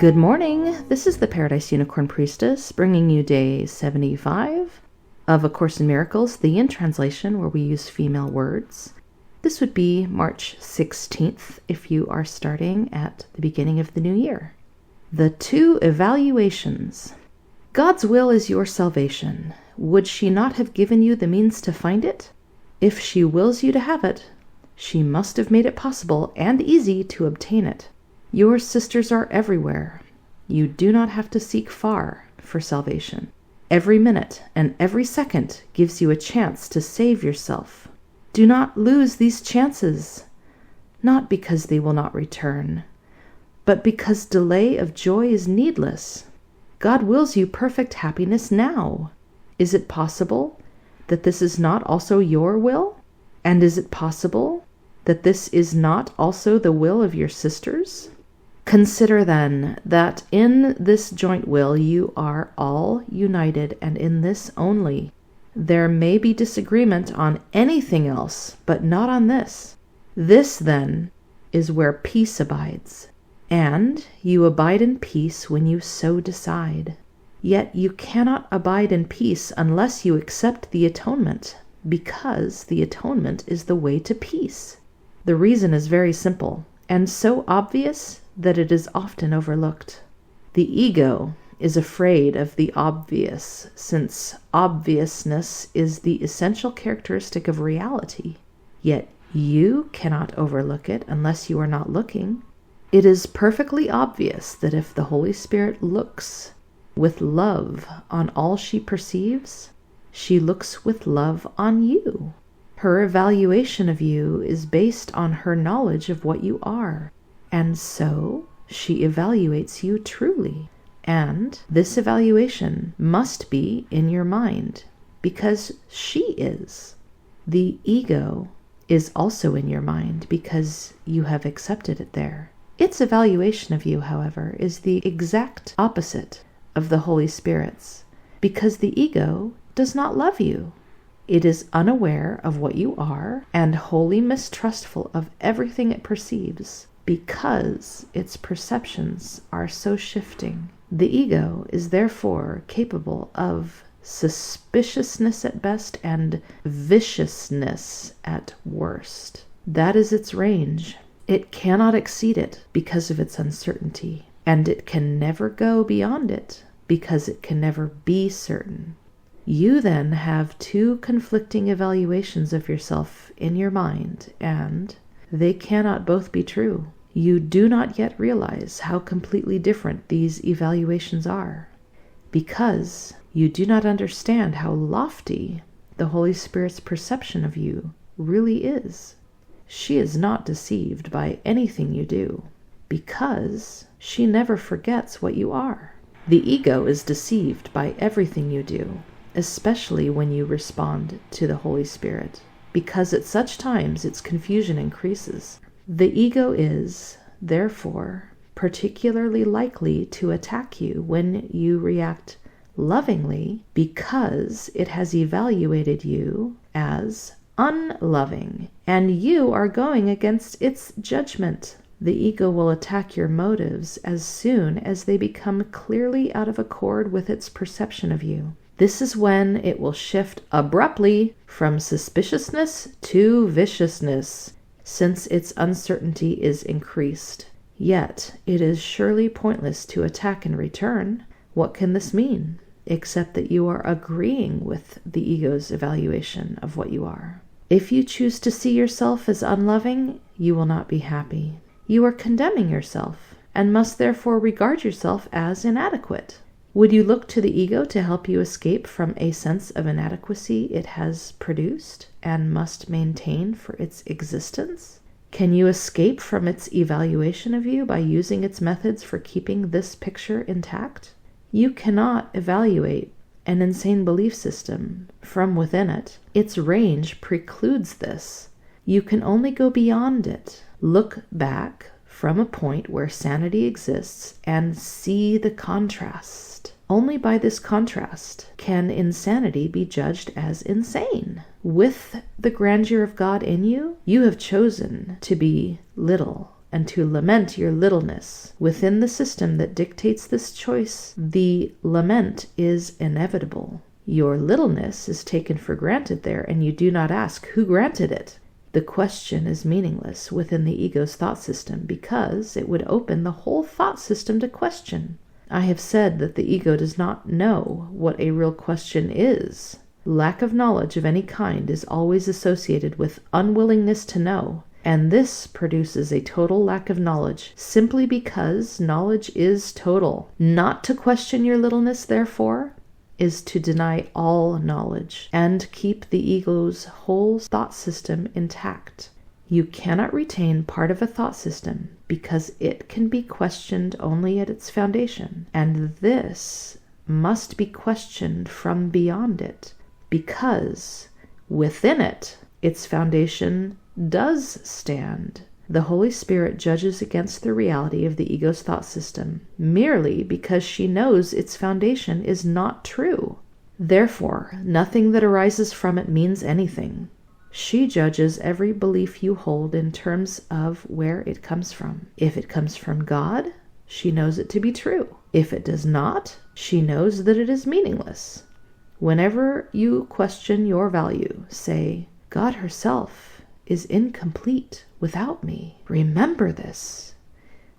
Good morning. This is the Paradise Unicorn Priestess bringing you day 75 of A Course in Miracles, the In translation, where we use female words. This would be March 16th if you are starting at the beginning of the new year. The two evaluations. God's will is your salvation. Would she not have given you the means to find it? If she wills you to have it, she must have made it possible and easy to obtain it. Your sisters are everywhere. You do not have to seek far for salvation. Every minute and every second gives you a chance to save yourself. Do not lose these chances, not because they will not return, but because delay of joy is needless. God wills you perfect happiness now. Is it possible that this is not also your will? And is it possible that this is not also the will of your sisters? Consider then that in this joint will you are all united, and in this only. There may be disagreement on anything else, but not on this. This, then, is where peace abides, and you abide in peace when you so decide. Yet you cannot abide in peace unless you accept the atonement, because the atonement is the way to peace. The reason is very simple, and so obvious that it is often overlooked. The ego is afraid of the obvious, since obviousness is the essential characteristic of reality. Yet you cannot overlook it unless you are not looking. It is perfectly obvious that if the Holy Spirit looks with love on all she perceives, she looks with love on you. Her evaluation of you is based on her knowledge of what you are. And so she evaluates you truly. And this evaluation must be in your mind, because she is. The ego is also in your mind because you have accepted it there. Its evaluation of you, however, is the exact opposite of the Holy Spirit's, because the ego does not love you. It is unaware of what you are and wholly mistrustful of everything it perceives, because its perceptions are so shifting. The ego is therefore capable of suspiciousness at best and viciousness at worst. That is its range. It cannot exceed it because of its uncertainty, and it can never go beyond it because it can never be certain. You then have two conflicting evaluations of yourself in your mind, and they cannot both be true. You do not yet realize how completely different these evaluations are, because you do not understand how lofty the Holy Spirit's perception of you really is. She is not deceived by anything you do, because she never forgets what you are. The ego is deceived by everything you do, especially when you respond to the Holy Spirit, because at such times its confusion increases. The ego is, therefore, particularly likely to attack you when you react lovingly, because it has evaluated you as unloving, and you are going against its judgment. The ego will attack your motives as soon as they become clearly out of accord with its perception of you. This is when it will shift abruptly from suspiciousness to viciousness, since its uncertainty is increased. Yet it is surely pointless to attack in return. What can this mean, except that you are agreeing with the ego's evaluation of what you are? If you choose to see yourself as unloving, you will not be happy. You are condemning yourself, and must therefore regard yourself as inadequate. Would you look to the ego to help you escape from a sense of inadequacy it has produced and must maintain for its existence? Can you escape from its evaluation of you by using its methods for keeping this picture intact? You cannot evaluate an insane belief system from within it. Its range precludes this. You can only go beyond it. Look back from a point where sanity exists and see the contrast. Only by this contrast can insanity be judged as insane. With the grandeur of God in you, you have chosen to be little and to lament your littleness. Within the system that dictates this choice, the lament is inevitable. Your littleness is taken for granted there, and you do not ask who granted it. The question is meaningless within the ego's thought system because it would open the whole thought system to question. I have said that the ego does not know what a real question is. Lack of knowledge of any kind is always associated with unwillingness to know, and this produces a total lack of knowledge simply because knowledge is total. Not to question your littleness, therefore, is to deny all knowledge and keep the ego's whole thought system intact. You cannot retain part of a thought system because it can be questioned only at its foundation, and this must be questioned from beyond it, because within it, its foundation does stand. The Holy Spirit judges against the reality of the ego's thought system merely because she knows its foundation is not true. Therefore, nothing that arises from it means anything. She judges every belief you hold in terms of where it comes from. If it comes from God, she knows it to be true. If it does not, she knows that it is meaningless. Whenever you question your value, say, God herself is incomplete without me. Remember this.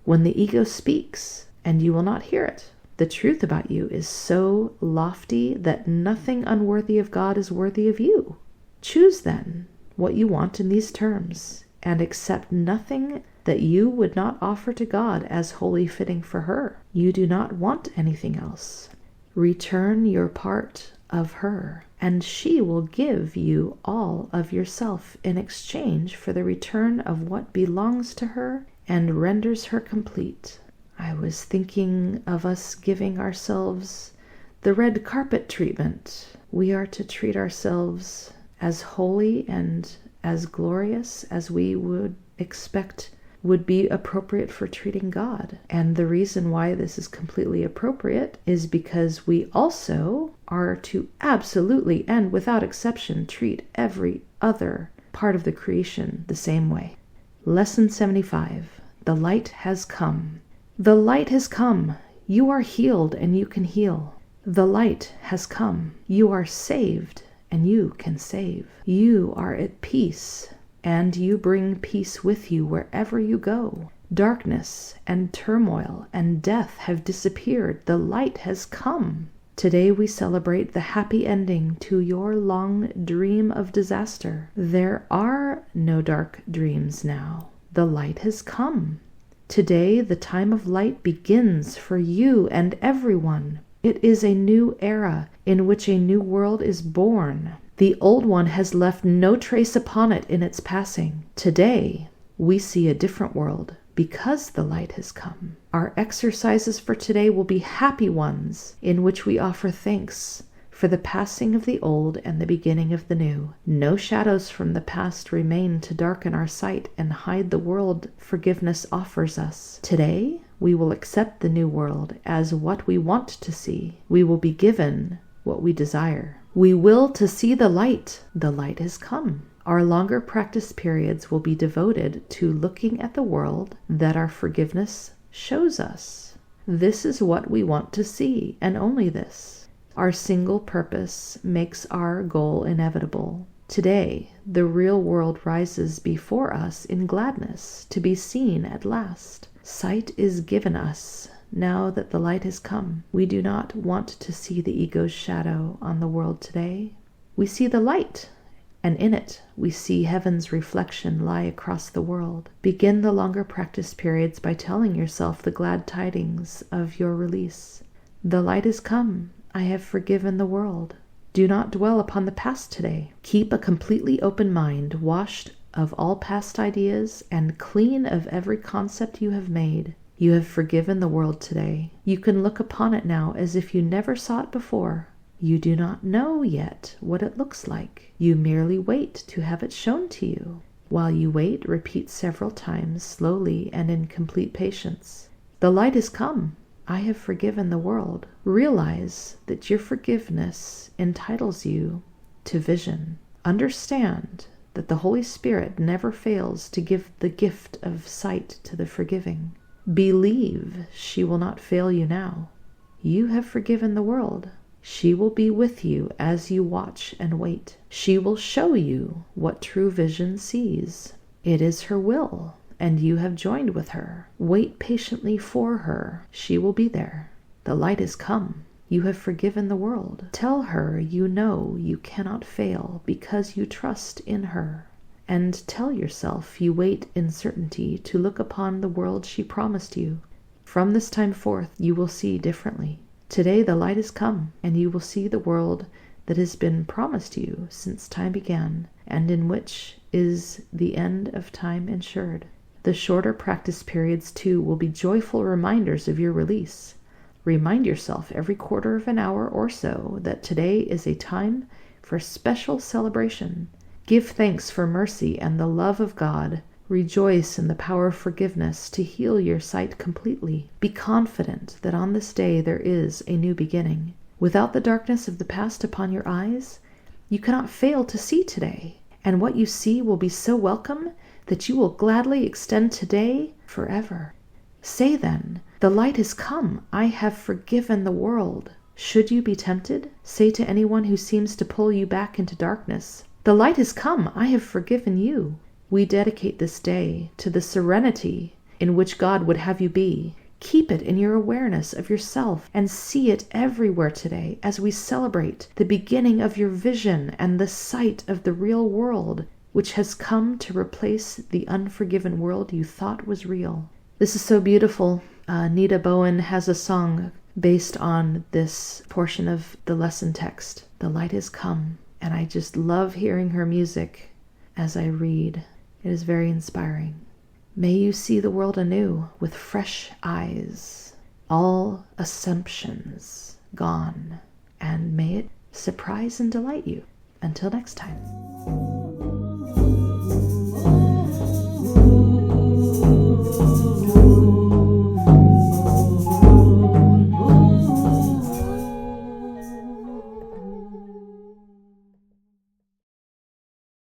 When the ego speaks, and you will not hear it, the truth about you is so lofty that nothing unworthy of God is worthy of you. Choose then what you want in these terms, and accept nothing that you would not offer to God as wholly fitting for her. You do not want anything else. Return your part of her, and she will give you all of yourself in exchange for the return of what belongs to her and renders her complete. I was thinking of us giving ourselves the red carpet treatment. We are to treat ourselves as holy and as glorious as we would expect would be appropriate for treating God. And the reason why this is completely appropriate is because we also are to absolutely and without exception treat every other part of the creation the same way. Lesson 75. The light has come. The light has come. You are healed and you can heal. The light has come. You are saved and you can save. You are at peace, and you bring peace with you wherever you go. Darkness and turmoil and death have disappeared. The light has come. Today we celebrate the happy ending to your long dream of disaster. There are no dark dreams now. The light has come. Today the time of light begins for you and everyone. It is a new era in which a new world is born. The old one has left no trace upon it in its passing. Today, we see a different world because the light has come. Our exercises for today will be happy ones in which we offer thanks for the passing of the old and the beginning of the new. No shadows from the past remain to darken our sight and hide the world forgiveness offers us. Today, we will accept the new world as what we want to see. We will be given what we desire. We will to see the light. The light has come. Our longer practice periods will be devoted to looking at the world that our forgiveness shows us. This is what we want to see, and only this. Our single purpose makes our goal inevitable. Today, the real world rises before us in gladness, to be seen at last. Sight is given us now that the light has come. We do not want to see the ego's shadow on the world today. We see the light, and in it we see heaven's reflection lie across the world. Begin the longer practice periods by telling yourself the glad tidings of your release. The light has come. I have forgiven the world. Do not dwell upon the past today. Keep a completely open mind, washed of all past ideas and clean of every concept you have made. You have forgiven the world today. You can look upon it now as if you never saw it before. You do not know yet what it looks like. You merely wait to have it shown to you. While you wait, repeat several times, slowly and in complete patience. The light has come. I have forgiven the world. Realize that your forgiveness entitles you to vision. Understand that the Holy Spirit never fails to give the gift of sight to the forgiving. Believe she will not fail you now. You have forgiven the world. She will be with you as you watch and wait. She will show you what true vision sees. It is her will, and you have joined with her. Wait patiently for her. She will be there. The light is come. You have forgiven the world. Tell her you know you cannot fail because you trust in her. And tell yourself you wait in certainty to look upon the world she promised you. From this time forth you will see differently. Today the light is come, and you will see the world that has been promised you since time began, and in which is the end of time ensured. The shorter practice periods, too, will be joyful reminders of your release. Remind yourself every quarter of an hour or so that today is a time for special celebration. Give thanks for mercy and the love of God. Rejoice in the power of forgiveness to heal your sight completely. Be confident that on this day there is a new beginning. Without the darkness of the past upon your eyes, you cannot fail to see today, and what you see will be so welcome that you will gladly extend today forever. Say then, the light has come. I have forgiven the world. Should you be tempted, say to anyone who seems to pull you back into darkness, the light has come. I have forgiven you. We dedicate this day to the serenity in which God would have you be. Keep it in your awareness of yourself and see it everywhere today as we celebrate the beginning of your vision and the sight of the real world, which has come to replace the unforgiven world you thought was real. This is so beautiful. Nita Bowen has a song based on this portion of the lesson text. The light has come, and I just love hearing her music as I read. It is very inspiring. May you see the world anew with fresh eyes, all assumptions gone, and may it surprise and delight you. Until next time.